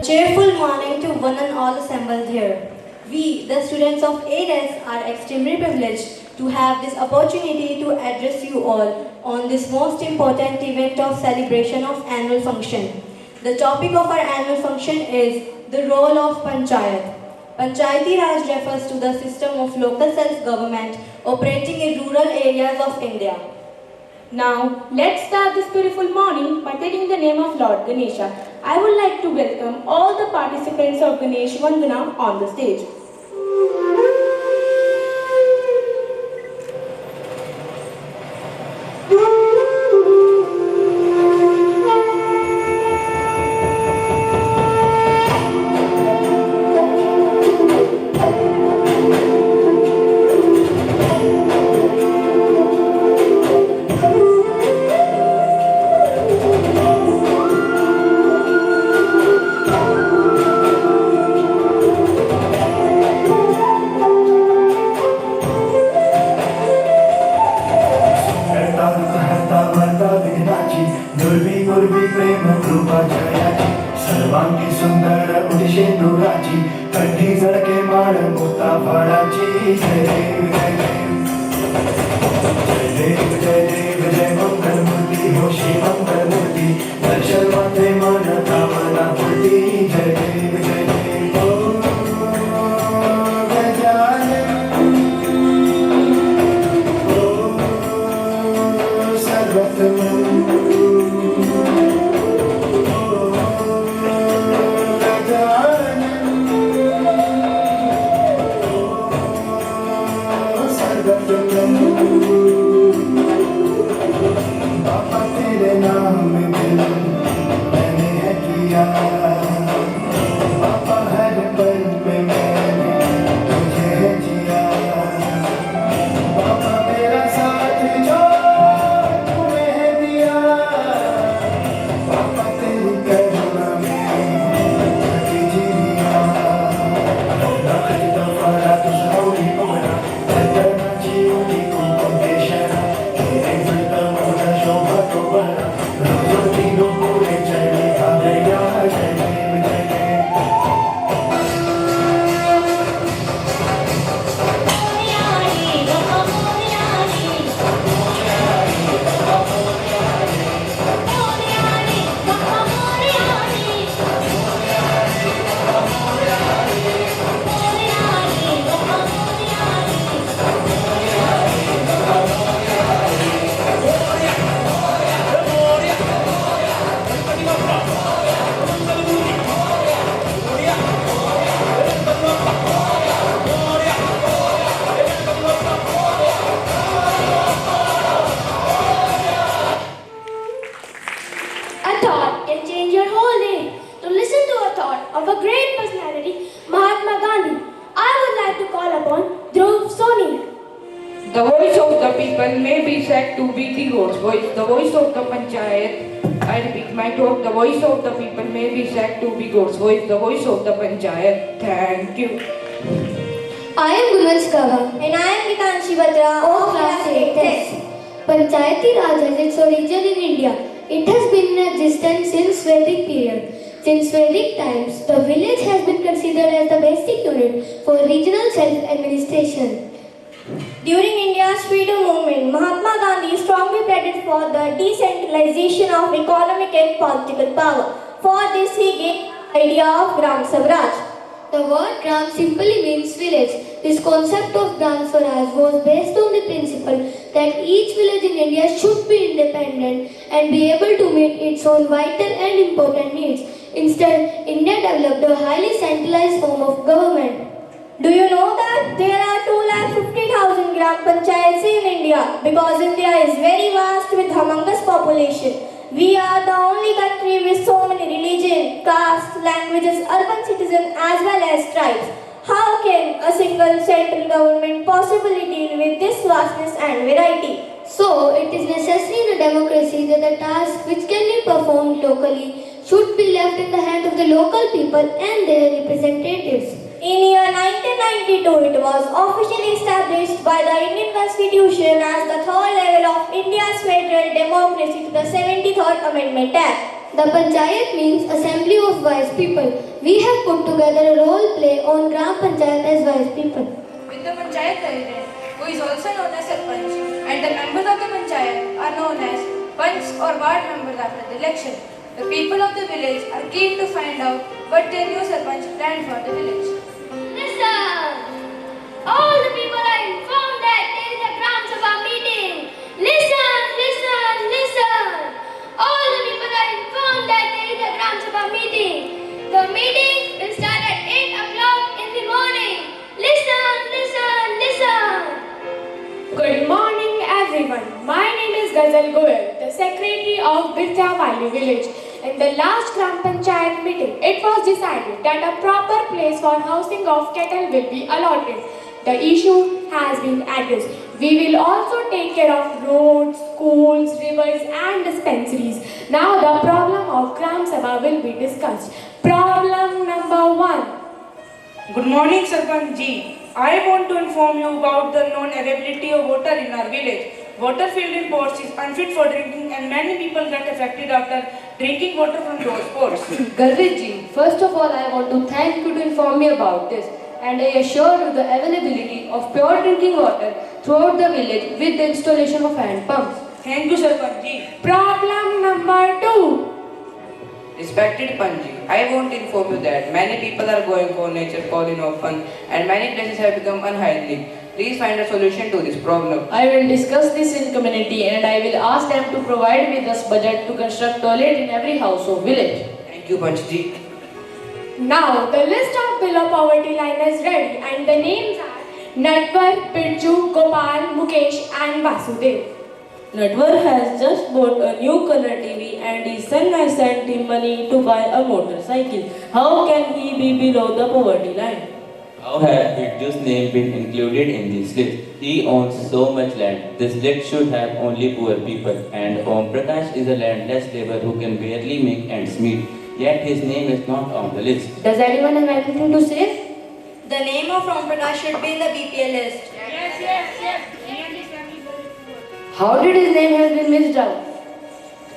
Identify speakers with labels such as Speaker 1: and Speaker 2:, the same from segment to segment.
Speaker 1: Cheerful morning to one and all assembled here. We, the students of ADES, are extremely privileged to have this opportunity to address you all on this most important event of celebration of annual function. The topic of our annual function is the role of Panchayat. Panchayati Raj refers to the system of local self-government operating in rural areas of India.
Speaker 2: Now, let's start this beautiful morning by taking the name of Lord Ganesha. I would like to welcome all the participants of Ganesh Vandana on the stage.
Speaker 3: सर्वांगी सुंदर उदिशे नुराची कंठी जळके माळ मोता फाळाची जय देव जय देव जय देव जय देव जय मंगल मूर्ती हो श्री मंगल मूर्ती दर्शन माते मन कामना पूर्ती जय देव जय देव ओ गजानन ओ सर्वतम बाबा तेरे नाम में दिल मैंने है किया बाबा हर पल में मैंने तुझे है जिया बाबा मेरा साथ जो तूने है दिया बाबा तेरी करुणा में थकी जिया लाख दफा रात सौरी पवना करना जीवनी को देशना
Speaker 2: of a great personality, Mahatma Gandhi. I would like to call upon Dhruv Soni.
Speaker 4: The voice of the people may be said to be the God's voice. The voice of the Panchayat. I repeat my talk. The voice of the people may be said to be God's voice. The voice of the Panchayat. Thank you.
Speaker 5: I am Gulwansh Kava
Speaker 6: and I am Gitanshi Batra
Speaker 5: of class 8th. Panchayati Raj has its origin in India. It has been in existence since Vedic period. Since Vedic times, the village has been considered as the basic unit for regional self-administration.
Speaker 6: During India's freedom movement, Mahatma Gandhi strongly pleaded for the decentralization of economic and political power. For this, he gave the idea of Gram Swaraj.
Speaker 5: The word Gram simply means village. This concept of Gram Swaraj was based on the principle that each village in India should be independent and be able to meet its own vital and important needs. Instead, India developed a highly centralized form of government.
Speaker 6: Do you know that there are 250,000 Gram Panchayats in India? Because India is very vast with humongous population. We are the only country with so many religions, castes, languages, urban citizens as well as tribes. How can a single central government possibly deal with this vastness and variety?
Speaker 5: So, it is necessary in a democracy that the tasks which can be performed locally should be left in the hands of the local people and their representatives.
Speaker 6: In year 1992, it was officially established by the Indian Constitution as the third level of India's federal democracy to the 73rd Amendment Act.
Speaker 5: The Panchayat means assembly of wise people. We have put together a role play on Gram Panchayat as wise people.
Speaker 7: With the Panchayat President, who is also known as Sarpanch, and the members of the Panchayat are known as Panch or Ward members after the election. The people of the village are keen to find out what their new Sarpanch planned for the village.
Speaker 5: Listen! All the people are informed that there is a Gram Sabha meeting. Listen, listen, listen! All the people are informed that there is a Gram Sabha meeting. The meeting will start at 8 o'clock in the morning. Listen, listen, listen!
Speaker 2: Good morning everyone. My name is Ghazal Goyal, the secretary of Birtha Valley village. In the last Gram Panchayat meeting, it was decided that a proper place for housing of cattle will be allotted. The issue has been addressed. We will also take care of roads, schools, rivers and dispensaries. Now the problem of Gram Sabha will be discussed. Problem number 1.
Speaker 4: Good morning, Sarpanch ji. I want to inform you about the non-availability of water in our village. Water filled in pots is unfit for drinking and many people get affected after drinking water from those pots.
Speaker 8: Garvit ji, first of all I want to thank you to inform me about this, and I assure you the availability of pure drinking water throughout the village with the installation of hand pumps.
Speaker 4: Thank you, Sarpanch ji.
Speaker 2: Problem number 2.
Speaker 9: Respected Panji, I want to inform you that many people are going for nature calling often and many places have become unhygienic. Please find a solution to this problem.
Speaker 8: I will discuss this in community and I will ask them to provide with us budget to construct toilet in every house of village.
Speaker 9: Thank you, Panji.
Speaker 2: Now the list of below poverty line is ready and the names are Natwar, Birju, Gopal, Mukesh and Vasudev.
Speaker 10: Natwar has just bought a new color TV and his son has sent him money to buy a motorcycle. How can he be below the poverty line?
Speaker 11: How has Birju's name been included in this list? He owns so much land. This list should have only poor people. And Om Prakash is a landless labor who can barely make ends meet. Yet his name is not on the list.
Speaker 8: Does anyone have anything to say?
Speaker 1: The name of Ram Prakash should be in the BPL list.
Speaker 8: How did his name have been missed out?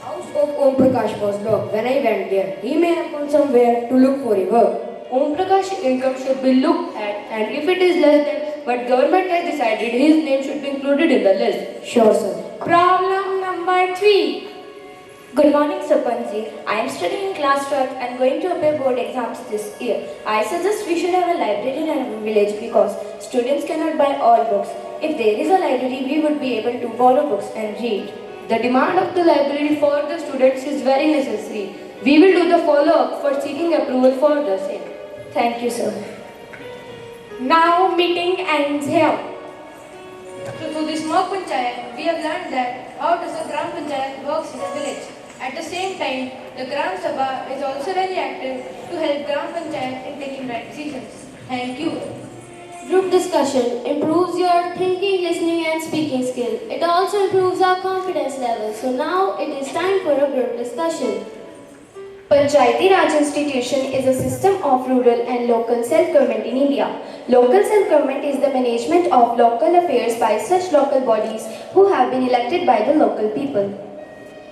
Speaker 10: House of Om Prakash was locked when I went there. He may have gone somewhere to look for a work.
Speaker 8: Om Prakash income should be looked at, and if it is less than what government has decided, his name should be included in the list.
Speaker 10: Sure, sir.
Speaker 2: Problem number 3.
Speaker 6: Good morning, Sarpanji. I am studying in class 12 and going to appear board exams this year. I suggest we should have a library in our village because students cannot buy all books. If there is a library, we would be able to borrow books and read.
Speaker 8: The demand of the library for the students is very necessary. We will do the follow-up for seeking approval for the same.
Speaker 6: Thank you, sir.
Speaker 2: Now meeting ends here.
Speaker 7: So through this mock Panchayat, we have learned that how does a Gram Panchayat works in a village. At the same time, the Gram Sabha is also very active to help Gram Panchayat in taking right decisions. Thank you.
Speaker 5: Group discussion improves your thinking, listening and speaking skill. It also improves our confidence level. So now it is time for a group discussion.
Speaker 6: Panchayati Raj institution is a system of rural and local self-government in India. Local self-government is the management of local affairs by such local bodies who have been elected by the local people.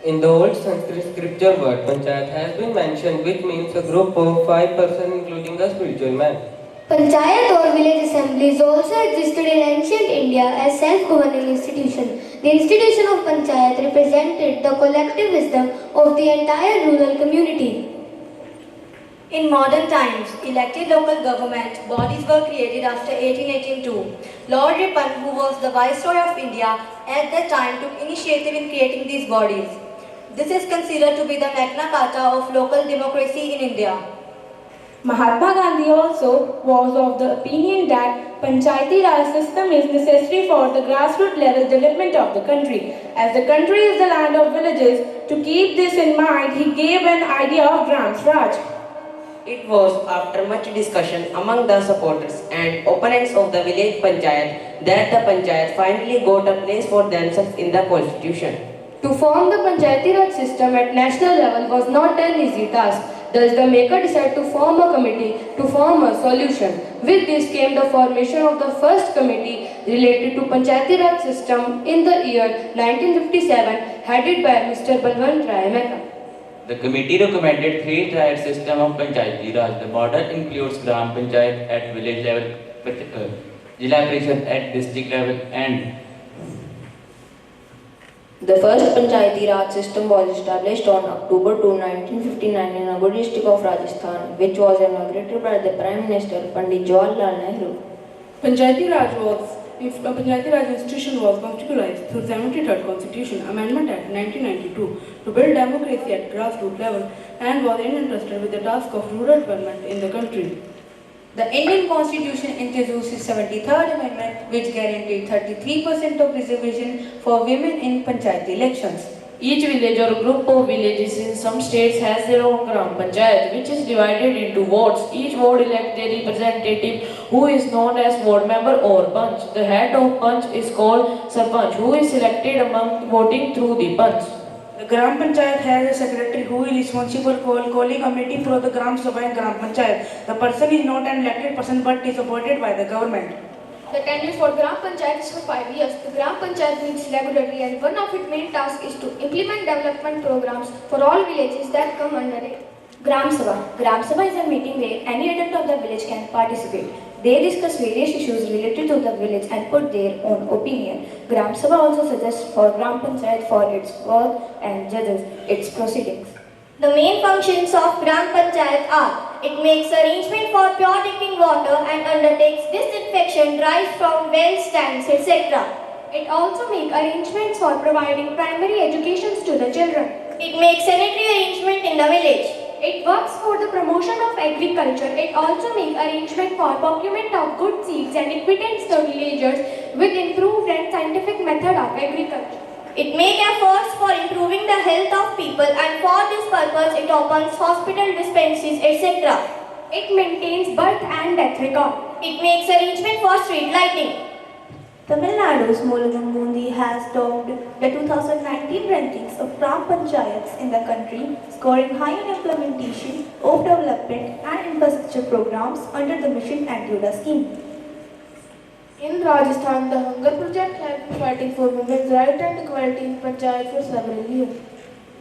Speaker 12: In the old Sanskrit scripture word Panchayat has been mentioned, which means a group of 5 persons including a spiritual man.
Speaker 5: Panchayat or village assemblies also existed in ancient India as self-governing institution. The institution of Panchayat represented the collective wisdom of the entire rural community.
Speaker 1: In modern times, elected local government bodies were created after 1882. Lord Ripon, who was the Viceroy of India at that time, took initiative in creating these bodies. This is considered to be the Magna Carta of local democracy in India.
Speaker 2: Mahatma Gandhi also was of the opinion that Panchayati Raj system is necessary for the grassroots level development of the country. As the country is the land of villages, to keep this in mind, he gave an idea of Gram Swaraj.
Speaker 13: It was after much discussion among the supporters and opponents of the village Panchayat that the Panchayat finally got a place for themselves in the constitution.
Speaker 8: To form the Panchayati Raj system at national level was not an easy task. Thus the maker decided to form a committee to form a solution. With this came the formation of the first committee related to Panchayati Raj system in the year 1957, headed by Mr. Balwant Rai Mehta.
Speaker 11: The committee recommended three-tier system of Panchayati Raj. The model includes Gram Panchayat at village level, Jila Parishad at district level, and
Speaker 14: the first Panchayati Raj system was established on October 2, 1959 in Agur district of Rajasthan, which was inaugurated by the Prime Minister Pandit Jawaharlal Nehru.
Speaker 15: Panchayati Raj institution was constitutionalized through 73rd Constitution Amendment Act 1992 to build democracy at grassroots level and was entrusted with the task of rural development in the country.
Speaker 7: The Indian Constitution introduced its 73rd Amendment, which guaranteed 33% of reservation for women in Panchayat elections.
Speaker 8: Each village or group of villages in some states has their own Gram Panchayat, which is divided into wards. Each ward elects their representative, who is known as ward member or Panch. The head of Panch is called Sarpanch, who is selected among voting through the Panch.
Speaker 15: The Gram Panchayat has a secretary who is responsible for calling a meeting for the Gram Sabha and Gram Panchayat. The person is not an elected person but is supported by the government.
Speaker 2: The tenure for Gram Panchayat is for 5 years. The Gram Panchayat meets regularly and one of its main tasks is to implement development programs for all villages that come under it.
Speaker 16: Gram Sabha. Gram Sabha is a meeting where any adult of the village can participate. They discuss various issues related to the village and put their own opinion. Gram Sabha also suggests for Gram Panchayat for its work and judges its proceedings.
Speaker 6: The main functions of Gram Panchayat are: it makes arrangement for pure drinking water and undertakes disinfection drives from wells, tanks, etc.
Speaker 2: It also makes arrangements for providing primary educations to the children.
Speaker 6: It makes sanitary arrangement in the village.
Speaker 2: It works for the promotion of agriculture. It also makes arrangement for procurement of good seeds and equipment to villagers with improved and scientific method of agriculture.
Speaker 6: It makes efforts for improving the health of people, and for this purpose it opens hospital dispensaries, etc.
Speaker 2: It maintains birth and death record.
Speaker 6: It makes arrangement for street lighting.
Speaker 17: Tamil Nadu's Moolagam has topped the 2019 rankings of Gram Panchayats in the country, scoring high in implementation of development and infrastructure programs under the Mission Antyuda scheme.
Speaker 2: In Rajasthan, the Hunger Project has been fighting for women's rights and equality in Panchayat for several years.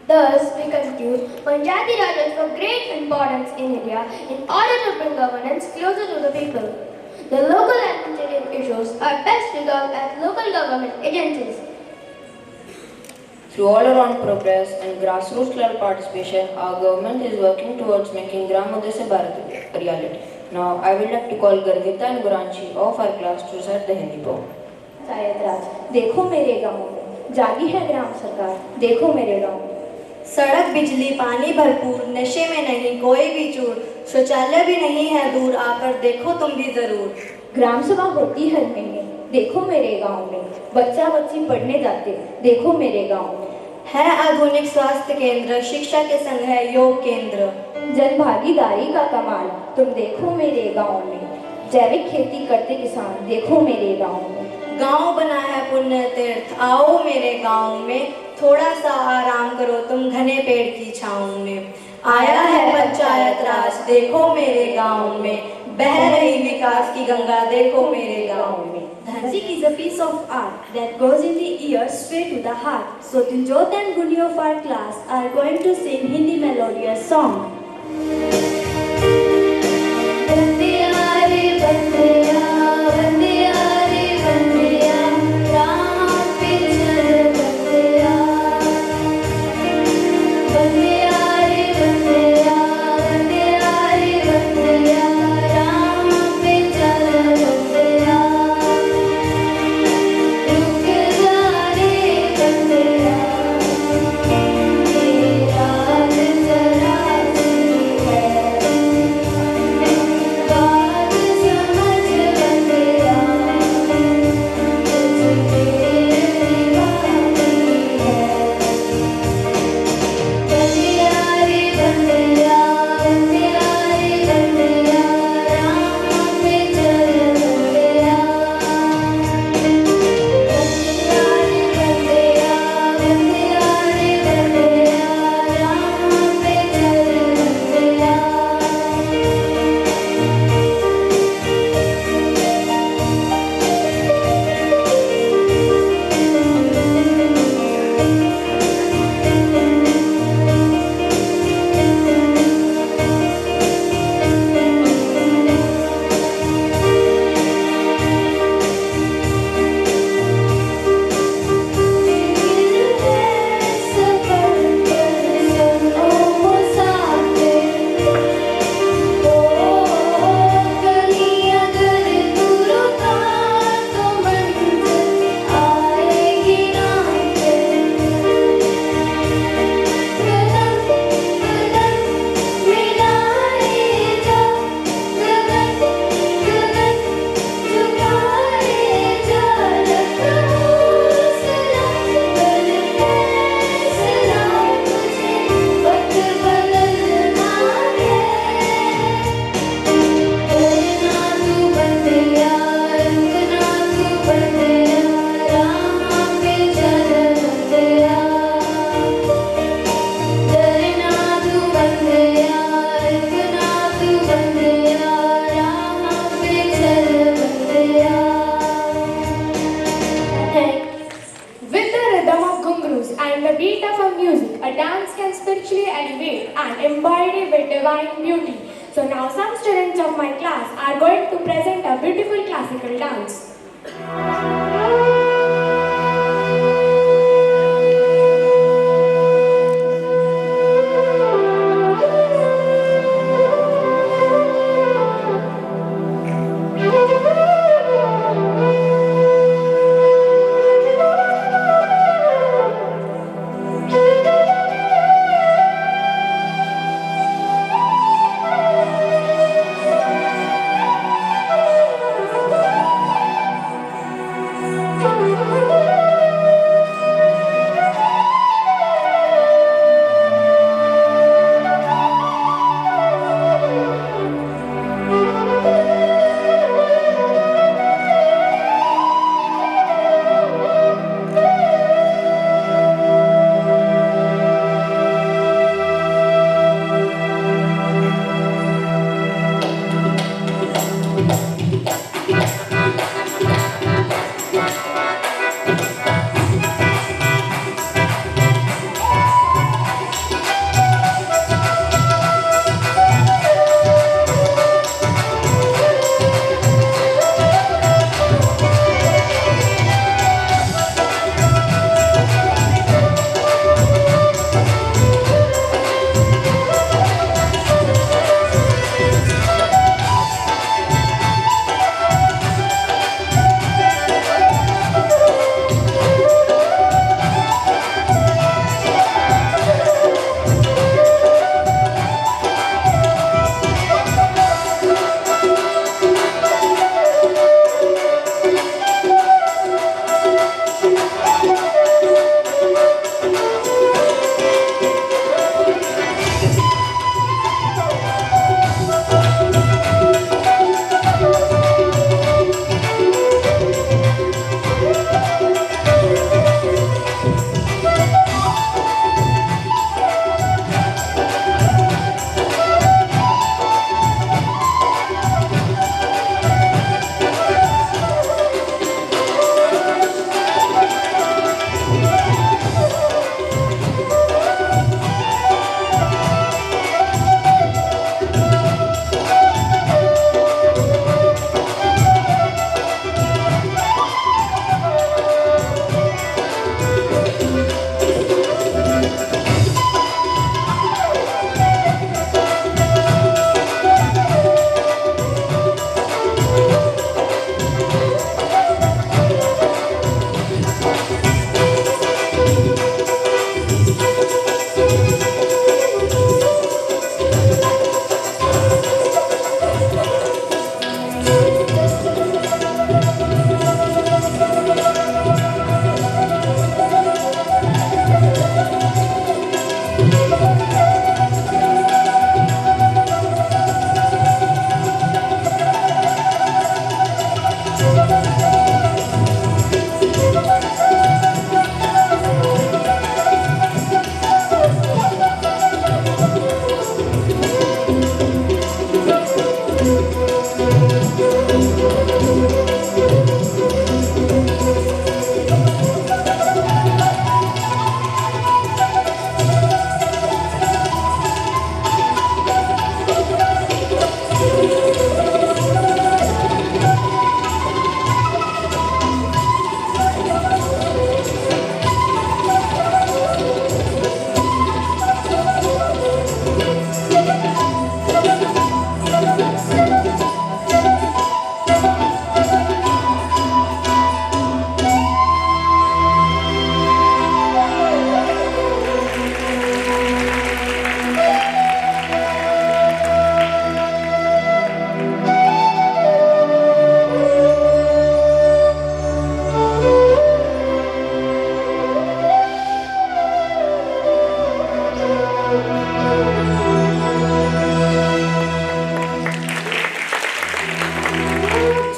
Speaker 5: Thus, we conclude Panchayati Raj is of great importance in India in order to bring governance closer to the people. The local administrative issues are best resolved at local government agencies.
Speaker 14: Through all-around progress and grassroots level participation, our government is working towards making Gram Uday Se Bharat a reality. Now, I would like to call Garvita and Guranchi of our class to recite the Hindi poem.
Speaker 17: Panchayat राज देखो मेरे गांव में, जागी है ग्राम सरकार देखो मेरे गांव में.
Speaker 1: सड़क बिजली पानी भरपूर, नशे में नहीं कोई भी चूर, शौचालय भी नहीं है दूर, आकर देखो तुम भी जरूर.
Speaker 17: ग्राम सभा होती हर महीने देखो मेरे गांव में, बच्चा बच्ची पढ़ने जाते देखो मेरे गांव में.
Speaker 1: है आधुनिक स्वास्थ्य केंद्र, शिक्षा के संग है योग केंद्र.
Speaker 17: जन भागीदारी का कमाल तुम देखो मेरे गांव में, जैविक खेती करते किसान देखो मेरे गांव में.
Speaker 1: गांव बना है पुण्य तीर्थ, आओ मेरे गांव में, थोड़ा सा आराम करो तुम घने पेड़ की छाँव में. आया है पंचायत राज देखो मेरे गांव में, बह रही विकास की गंगा देखो मेरे गांव में.
Speaker 17: Music is a piece of art that goes in the ear straight to the heart. So Tinjot and Guni of our class are going to sing Hindi melodious song.
Speaker 5: है
Speaker 2: a dance can spiritually elevate and embody with divine beauty. So now some students of my class are going to present a beautiful classical dance.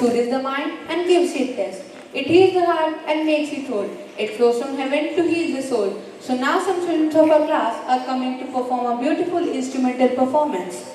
Speaker 7: soothes the mind and gives it rest. It heals the heart and makes it whole. It flows from heaven to heal the soul. So now some students of our class are coming to perform a beautiful instrumental performance.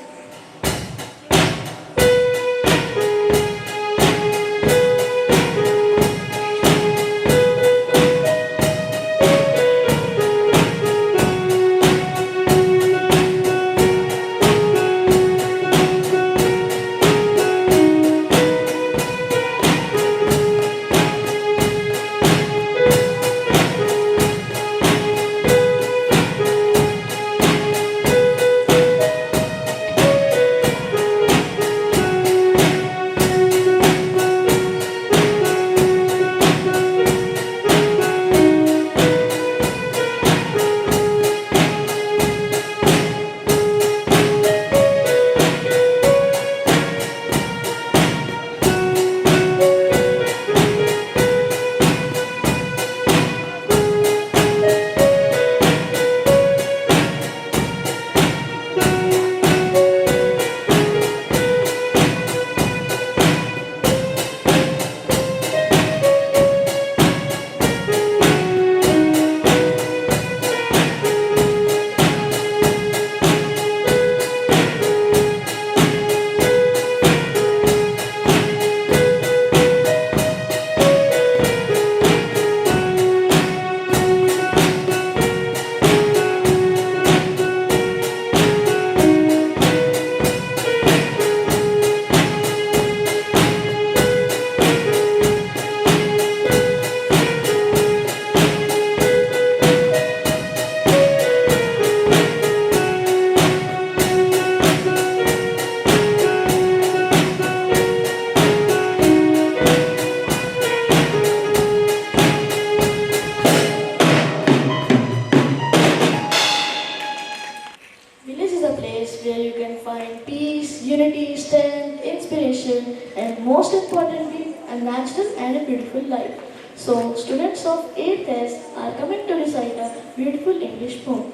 Speaker 18: where you can find peace, unity, strength, inspiration, and most importantly, a natural and a beautiful life. So, students of 8th S are coming to recite a beautiful English poem.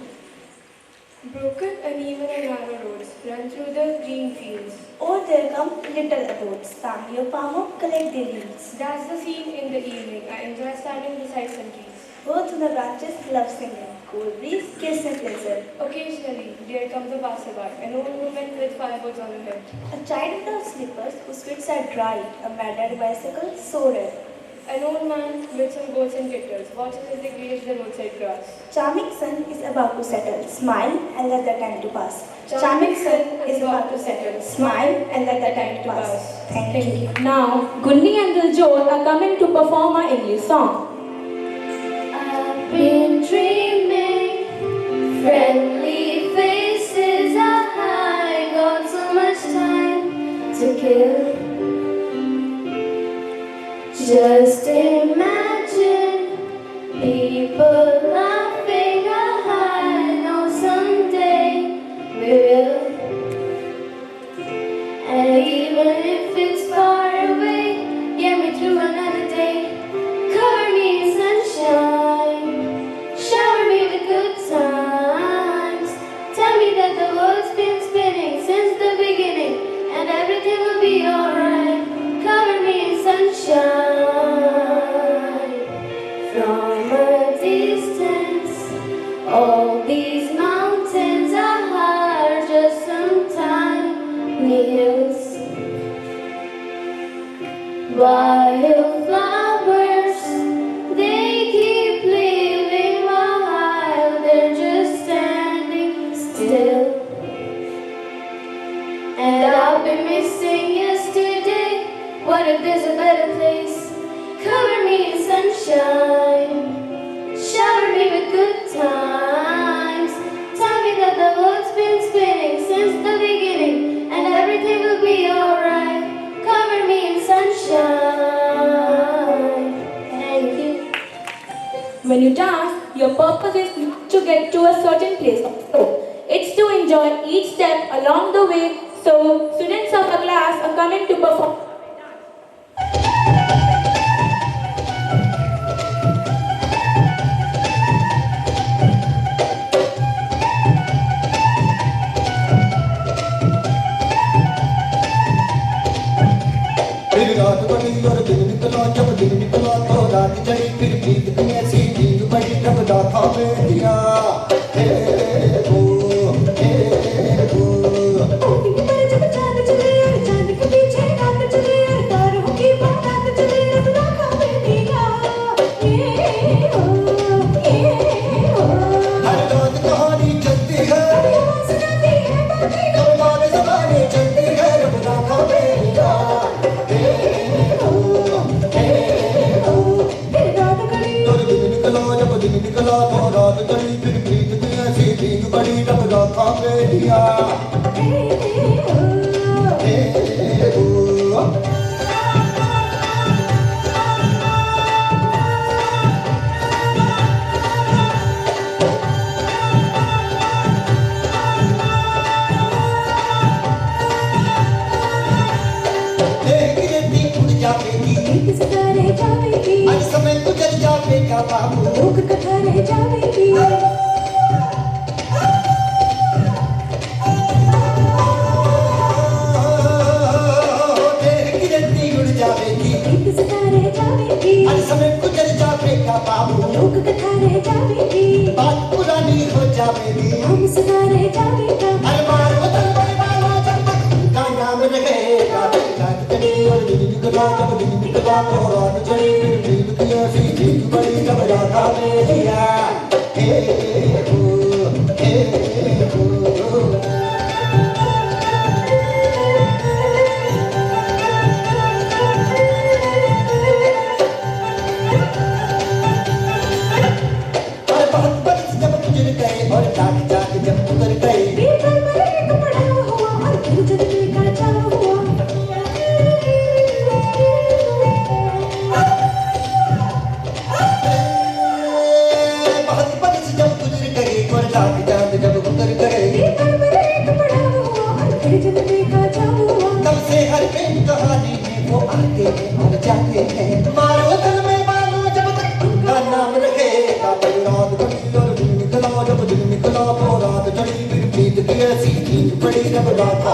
Speaker 2: Broken, uneven and narrow roads run through the green fields.
Speaker 17: Oh, there come little abodes, family of farmer, collect their yields.
Speaker 2: That's the scene in the evening. I enjoy standing beside some trees.
Speaker 17: Birds on the branches love singing, cool breeze, kiss and pleasure.
Speaker 2: Occasionally, there comes a passerby, an old woman with firewoods on her head.
Speaker 17: A child without slippers whose feet are dried, a maddening bicycle, so red.
Speaker 2: An old man with some goats and kitters watches as they graze the roadside grass.
Speaker 17: Charming sun is about to settle, smile and let the time to pass. Charming sun is about to settle, smile and let the time to pass. Thank you.
Speaker 15: Now, Gunni and Diljot are coming to perform our English song.
Speaker 5: I've been dreaming, friendly faces are high, got so much time to kill. Just imagine people laughing, I know someday we will. And even if it's far away, get me through another day. Cover me in sunshine, shower me with good times. Tell me that the world's been spinning since the beginning, and everything will be alright. Cover me in sunshine. From a distance, all these mountains are hard, just some tiny hills. Wildflowers, they keep living while they're just standing still. And I'll be missing yesterday. What if there's a better place? Cover me in sunshine, shower me with good times. Tell me that the world's been spinning since the beginning, and everything will be alright. Cover me in sunshine. Thank you.
Speaker 15: When you dance, your purpose is to get to a certain place. So, it's to enjoy each step along the way. So, students of our class are coming to perform.
Speaker 3: फिर रात बनी और दिन निकला जब दिन निकला तो रात चढ़ी फिर प्रीत की ऐसी नींद बड़ी जब दाता में दिया हे ओ
Speaker 17: जब चांद चले और चांद के पीछे रात चले और तारों की बारात चले रब राखा में दिया ये हो
Speaker 3: हर रात कहानी चलती है
Speaker 17: सुनाती है बाकी
Speaker 3: कब बात ज़बानी चलती है रब राखा में दिया जब दिन निकला तो रात चढ़ी फिर प्रीत की ऐसी नींद बड़ी जब दाता में दिया
Speaker 17: सितारे जावेगी
Speaker 3: आज समय गुजर जाएगा बाबू
Speaker 17: लोक कथा रह जावेगी
Speaker 3: तेरी गिरती उड़ जाएगी
Speaker 17: सितारे जावेगी
Speaker 3: आज समय गुजर जाएगा बाबू
Speaker 17: लोक कथा रह जावेगी
Speaker 3: बात पुरानी हो जाएगी
Speaker 17: हम सदा रह जावेगा
Speaker 3: अरे बार वतन बरबाद हो जब का नाम रहेगा रात चढ़ी और दिन निकला जब दिन निकला तो रात चढ़ी फिर प्रीत की ऐसी नींद बड़ी जब राता में दिया और बहुत बरस जब गुजर गए और जाग जाग जब उतर गए
Speaker 17: बीतल पर एक बड़ा हुआ और फिर जब दिल का चाव हुआ
Speaker 3: बहुत बरस जब गुजर गए और जाग जाग जब उतर गए
Speaker 17: बीतल पर एक बड़ा हुआ
Speaker 3: कहानी में वो आते हैं और जाते हैं। मारो दिल में मानो जब तक उनका नाम रहेगा। बड़ी रात बड़ी और दिन निकला, जब दिन निकला तो रात चढ़ी। फिर प्रीत की ऐसी नींद पड़ी जब रात